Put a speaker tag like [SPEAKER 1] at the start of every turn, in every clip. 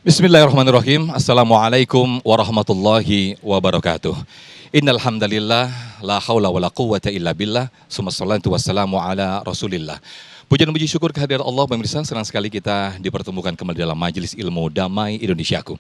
[SPEAKER 1] Bismillahirrahmanirrahim. Assalamualaikum warahmatullahi wabarakatuh. Innal hamdalillah la haula wala quwwata illa billah. Summa shalatu wassalamu ala Rasulillah. Puji dan puji syukur kehadirat Allah, pemirsa. Senang sekali kita dipertemukan kembali dalam Majelis Ilmu Damai Indonesiaku.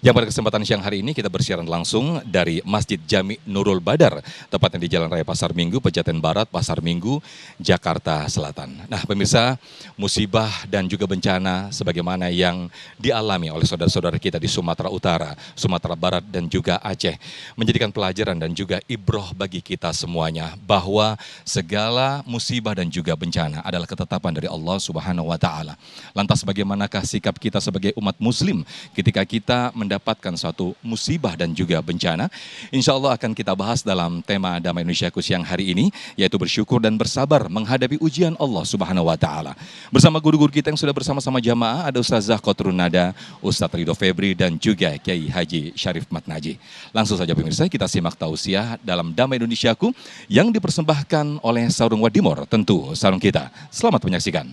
[SPEAKER 1] Yang pada kesempatan siang hari ini kita bersiaran langsung dari Masjid Jami Nurul Badar, tepatnya di Jalan Raya Pasar Minggu, Pejaten Barat, Pasar Minggu, Jakarta Selatan. Nah, pemirsa, musibah dan juga bencana sebagaimana yang dialami oleh saudara-saudara kita di Sumatera Utara, Sumatera Barat dan juga Aceh menjadikan pelajaran dan juga ibroh bagi kita semuanya bahwa segala musibah dan juga bencana adalah ketetapan dari Allah Subhanahu wa taala. Lantas bagaimanakah sikap kita sebagai umat muslim ketika kita mendapatkan suatu musibah dan juga bencana? Insya Allah akan kita bahas dalam tema Damai Indonesiaku siang hari ini, yaitu bersyukur dan bersabar menghadapi ujian Allah Subhanahu wa taala. Bersama guru-guru kita yang sudah bersama-sama jamaah, ada Ustazah Khotrun Nada, Ustadz Ridho Febri dan juga Kiai Haji Syarif Matnaji. Langsung saja pemirsa, kita simak tausiah dalam Damai Indonesiaku yang dipersembahkan oleh Sarung Wadimor, tentu sarung kita. Selamat menyaksikan.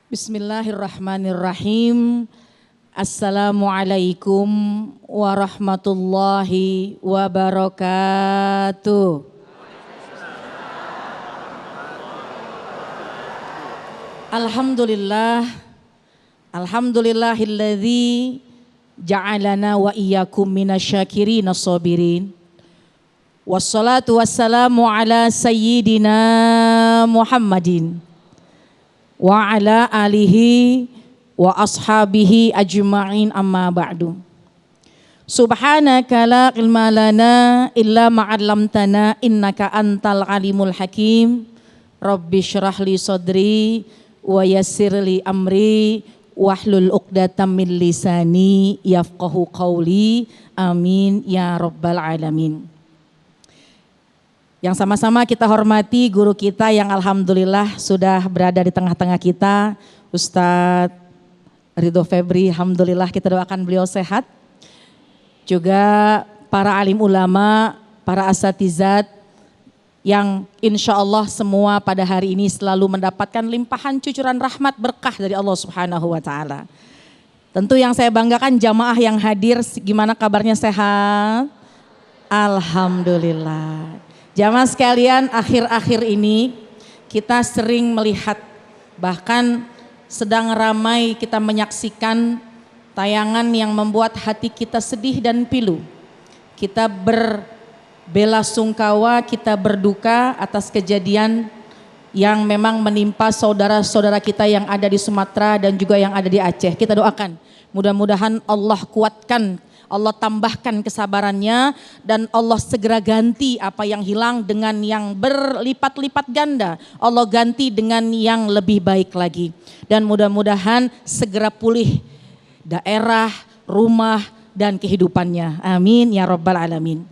[SPEAKER 2] Bismillahirrahmanirrahim. Assalamualaikum warahmatullahi wabarakatuh. Alhamdulillah. Alhamdulillahilladzi ja'alana wa iyyakum minasyakirin as-sabirin. Wassalatu wassalamu ala sayyidina Muhammadin wa ala alihi wa ashabihi ajma'in, amma ba'du. Subhanaka la ilma lana illa ma 'allamtana innaka antal alimul hakim. Rabbi syrah li sadri wa yassir li amri wahlul 'uqdatam min lisani yafqahu qawli. Amin ya rabbal alamin. Yang sama-sama kita hormati guru kita yang alhamdulillah sudah berada di tengah-tengah kita, Ustadz Ridho Febri. Alhamdulillah kita doakan beliau sehat. Juga para alim ulama, para asatizat yang insya Allah semua pada hari ini selalu mendapatkan limpahan cucuran rahmat berkah dari Allah Subhanahu wa taala. Tentu yang saya banggakan jamaah yang hadir, gimana kabarnya, sehat? Alhamdulillah. Jamaah sekalian, akhir-akhir ini kita sering melihat, bahkan sedang ramai kita menyaksikan tayangan yang membuat hati kita sedih dan pilu. Kita berbelasungkawa, kita berduka atas kejadian yang memang menimpa saudara-saudara kita yang ada di Sumatera dan juga yang ada di Aceh. Kita doakan, mudah-mudahan Allah kuatkan, Allah tambahkan kesabarannya, dan Allah segera ganti apa yang hilang dengan yang berlipat-lipat ganda. Allah ganti dengan yang lebih baik lagi. Dan mudah-mudahan segera pulih daerah, rumah, dan kehidupannya. Amin ya rabbal alamin.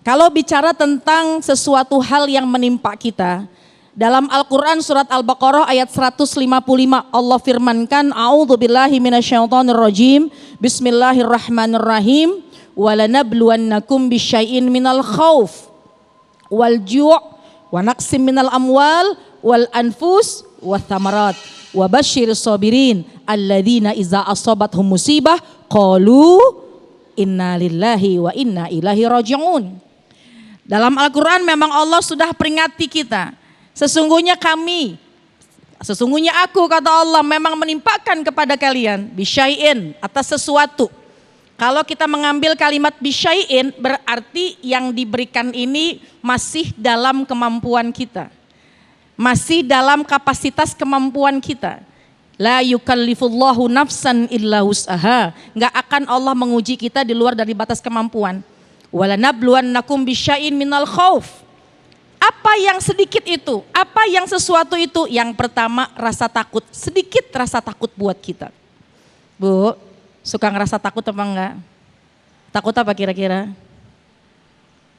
[SPEAKER 2] Kalau bicara tentang sesuatu hal yang menimpa kita, dalam Al-Quran surat Al-Baqarah ayat 155 Allah firmankan, A'udzubillahi minasyaitonirrajim, Bismillahirrahmanirrahim, walanabluwannakum bisyai'in minal khauf wal ju' wa naqsim minal amwal wal anfus wa thamarat wa basyiris sabirin alladzina iza asabathum musibah qalu inna lillahi wa inna ilaihi raji'un. Dalam Al-Quran memang Allah sudah peringati kita. Sesungguhnya aku, kata Allah, memang menimpakan kepada kalian bisyai'in, atas sesuatu. Kalau kita mengambil kalimat bisyai'in, berarti yang diberikan ini masih dalam kemampuan kita, masih dalam kapasitas kemampuan kita. La yukallifullahu nafsan illa wus'aha. Enggak akan Allah menguji kita di luar dari batas kemampuan. Walanabluwannakum bisyai'in minal khauf. Apa yang sedikit itu? Apa yang sesuatu itu? Yang pertama, rasa takut. Sedikit rasa takut buat kita. Bu, suka ngerasa takut apa enggak? Takut apa kira-kira?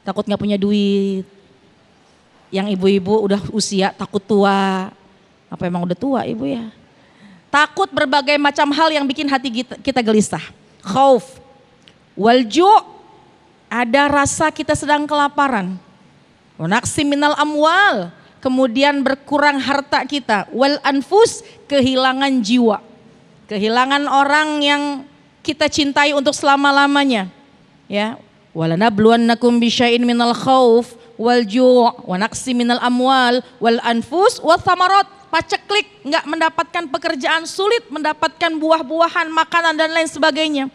[SPEAKER 2] Takut gak punya duit. Yang ibu-ibu udah usia takut tua. Apa emang udah tua ibu ya? Takut berbagai macam hal yang bikin hati kita gelisah. Khauf. Walju', ada rasa kita sedang kelaparan. Wa naqsim minal amwal, kemudian berkurang harta kita, wal anfus, kehilangan jiwa, kehilangan orang yang kita cintai untuk selama-lamanya. Ya, walanabluwannakum bisyai'in minal khauf wal ju' wa naqsi minal amwal wal anfus wa thamarat. Paceklik, nggak mendapatkan pekerjaan, sulit mendapatkan buah-buahan, makanan dan lain sebagainya.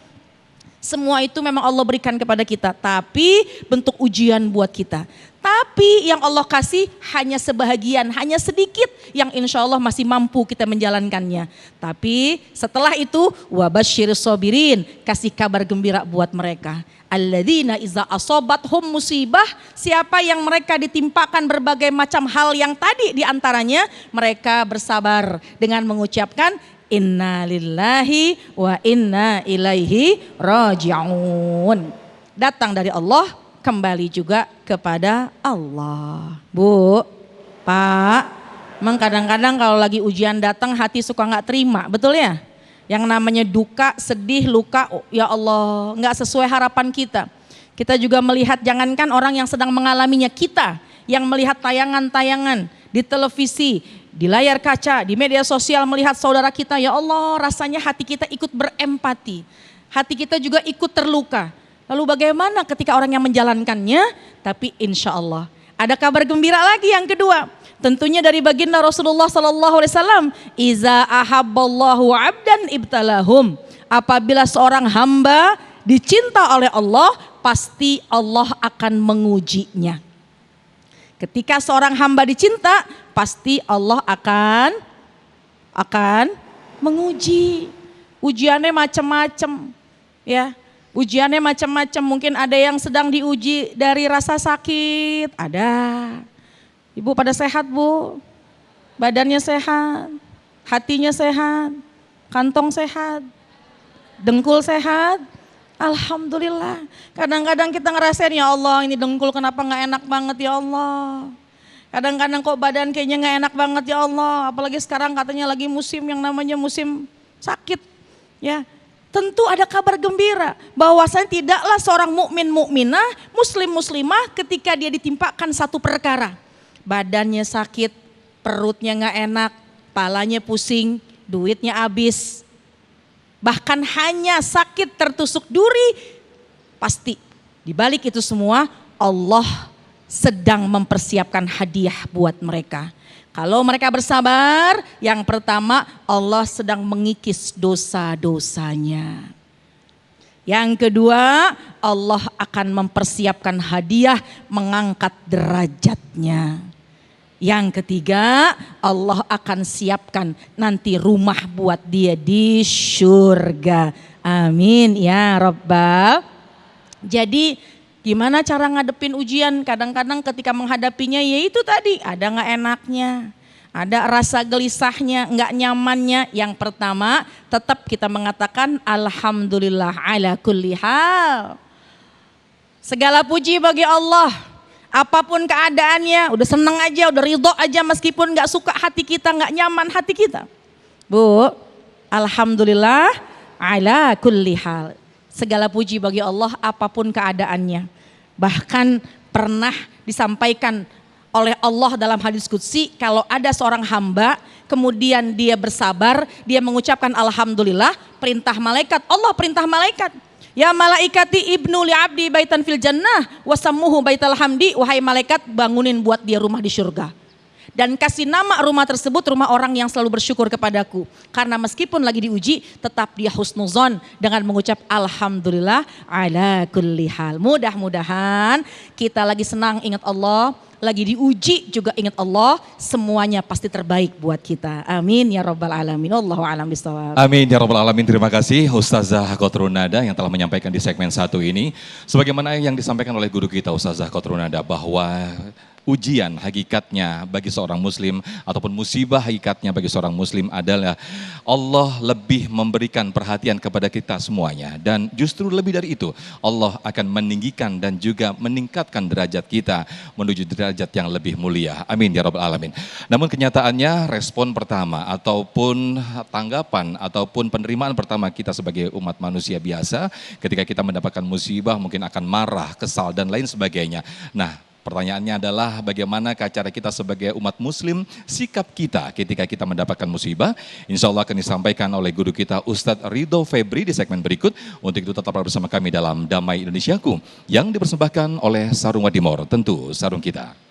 [SPEAKER 2] Semua itu memang Allah berikan kepada kita, tapi bentuk ujian buat kita. Tapi yang Allah kasih hanya sebahagian, hanya sedikit yang insya Allah masih mampu kita menjalankannya. Tapi setelah itu wabasyir sobirin, kasih kabar gembira buat mereka. Alladzina iza asobathum musibah, siapa yang mereka ditimpakan berbagai macam hal yang tadi diantaranya mereka bersabar dengan mengucapkan inna lillahi wa inna ilaihi raji'un. Datang dari Allah, kembali juga kepada Allah. Bu, Pak, memang kadang-kadang kalau lagi ujian datang hati suka nggak terima, betul ya? Yang namanya duka, sedih, luka, oh, ya Allah nggak sesuai harapan kita. Kita juga melihat, jangankan orang yang sedang mengalaminya, kita yang melihat tayangan-tayangan di televisi, di layar kaca, di media sosial melihat saudara kita, ya Allah rasanya hati kita ikut berempati. Hati kita juga ikut terluka. Lalu bagaimana ketika orang yang menjalankannya? Tapi insya Allah ada kabar gembira lagi yang kedua. Tentunya dari baginda Rasulullah SAW. Iza ahabballahu abdan ibtalahum. Apabila seorang hamba dicinta oleh Allah, pasti Allah akan mengujinya. Ketika seorang hamba dicinta, pasti Allah akan menguji. Ujiannya macam-macam, ya. Ujiannya macam-macam. Mungkin ada yang sedang diuji dari rasa sakit, ada. Ibu pada sehat, Bu? Badannya sehat, hatinya sehat, kantong sehat, dengkul sehat. Alhamdulillah. Kadang-kadang kita ngerasain, ya Allah ini dengkul kenapa gak enak banget ya Allah. Kadang-kadang kok badan kayaknya gak enak banget ya Allah. Apalagi sekarang katanya lagi musim yang namanya musim sakit. Ya, tentu ada kabar gembira bahwasanya tidaklah seorang mukmin mukminah, muslim muslimah ketika dia ditimpakan satu perkara. Badannya sakit, perutnya gak enak, palanya pusing, duitnya habis. Bahkan hanya sakit tertusuk duri, pasti di balik itu semua Allah sedang mempersiapkan hadiah buat mereka. Kalau mereka bersabar, yang pertama Allah sedang mengikis dosa-dosanya. Yang kedua, Allah akan mempersiapkan hadiah mengangkat derajatnya. Yang ketiga, Allah akan siapkan nanti rumah buat dia di surga. Amin ya Rabbal. Jadi gimana cara ngadepin ujian? Kadang-kadang ketika menghadapinya ya itu tadi, ada gak enaknya, ada rasa gelisahnya, gak nyamannya. Yang pertama tetap kita mengatakan alhamdulillah ala kulli hal. Segala puji bagi Allah. Apapun keadaannya, udah seneng aja, udah ridho aja meskipun gak suka hati kita, gak nyaman hati kita. Bu, alhamdulillah ala kulli hal. Segala puji bagi Allah apapun keadaannya. Bahkan pernah disampaikan oleh Allah dalam hadis qudsi, kalau ada seorang hamba kemudian dia bersabar, dia mengucapkan alhamdulillah, perintah malaikat, Allah perintah malaikat. Ya malaikati ibnu li abdi baitan fil jannah wasammuhu baital hamdi, wahai malaikat bangunin buat dia rumah di surga. Dan kasih nama rumah tersebut rumah orang yang selalu bersyukur kepadaku. Karena meskipun lagi diuji tetap dia husnuzon dengan mengucap alhamdulillah ala kulli hal. Mudah-mudahan kita lagi senang ingat Allah, lagi diuji juga ingat Allah, semuanya pasti terbaik buat kita. Amin ya rabbal alamin. Wallahu a'lam bishawab.
[SPEAKER 1] Amin ya rabbal alamin. Terima kasih Ustazah Qatrun Nada yang telah menyampaikan di segmen 1 ini. Sebagaimana yang disampaikan oleh guru kita Ustazah Qatrun Nada, bahwa ujian hakikatnya bagi seorang muslim ataupun musibah hakikatnya bagi seorang muslim adalah Allah lebih memberikan perhatian kepada kita semuanya, dan justru lebih dari itu Allah akan meninggikan dan juga meningkatkan derajat kita menuju derajat yang lebih mulia. Amin ya rabbal alamin. Namun kenyataannya respon pertama ataupun tanggapan ataupun penerimaan pertama kita sebagai umat manusia biasa ketika kita mendapatkan musibah mungkin akan marah, kesal dan lain sebagainya. Nah, Pertanyaannya adalah bagaimana cara kita sebagai umat muslim, sikap kita ketika kita mendapatkan musibah. Insya Allah akan disampaikan oleh guru kita Ustadz Ridho Febri di segmen berikut. Untuk itu tetaplah bersama kami dalam Damai Indonesiaku yang dipersembahkan oleh Sarung Wadimor, tentu sarung kita.